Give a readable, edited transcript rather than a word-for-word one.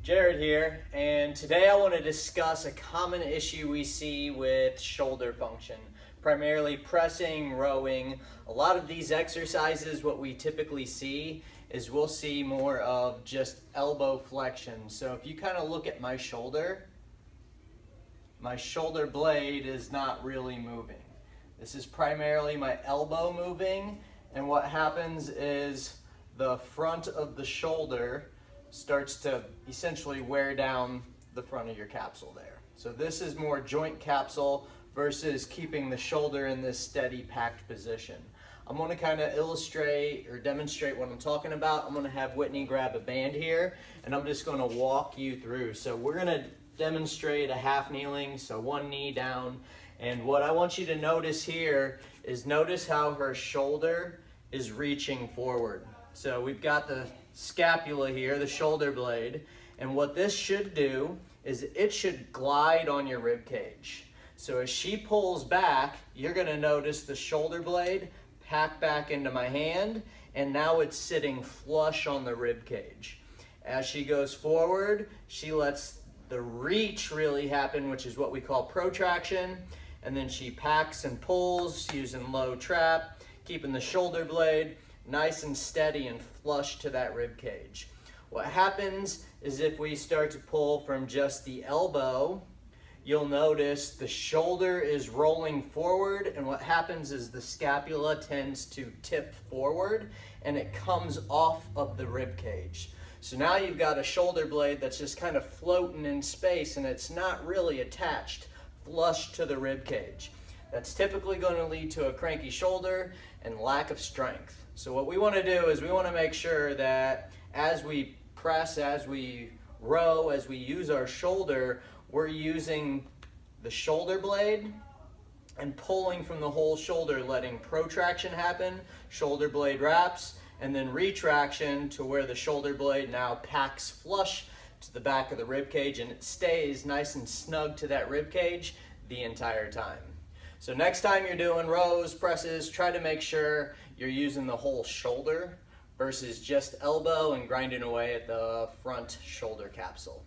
Jared here, and today I want to discuss a common issue we see with shoulder function, primarily pressing, rowing. A lot of these exercises, what we typically see is we'll see more of just elbow flexion. So if you kind of look at my shoulder blade is not really moving. This is primarily my elbow moving, and what happens is the front of the shoulder starts to essentially wear down the front of your capsule there. So this is more joint capsule versus keeping the shoulder in this steady packed position. I'm going to kind of illustrate or demonstrate what I'm talking about. I'm going to have Whitney grab a band here and I'm just going to walk you through. So we're going to demonstrate a half kneeling, so one knee down, and what I want you to notice here is notice how her shoulder is reaching forward. So we've got the scapula here, the shoulder blade, and what this should do is it should glide on your rib cage. So as she pulls back, you're going to notice the shoulder blade pack back into my hand, and now it's sitting flush on the rib cage. As she goes forward, she lets the reach really happen, which is what we call protraction, and then she packs and pulls using low trap, keeping the shoulder blade nice and steady and flush to that rib cage. What happens is if we start to pull from just the elbow, you'll notice the shoulder is rolling forward, and what happens is the scapula tends to tip forward and it comes off of the rib cage. So now you've got a shoulder blade that's just kind of floating in space and it's not really attached flush to the rib cage. That's typically going to lead to a cranky shoulder and lack of strength. So what we want to do is we want to make sure that as we press, as we row, as we use our shoulder, we're using the shoulder blade and pulling from the whole shoulder, letting protraction happen, shoulder blade wraps, and then retraction to where the shoulder blade now packs flush to the back of the rib cage and it stays nice and snug to that rib cage the entire time. So next time you're doing rows, presses, try to make sure you're using the whole shoulder versus just elbow and grinding away at the front shoulder capsule.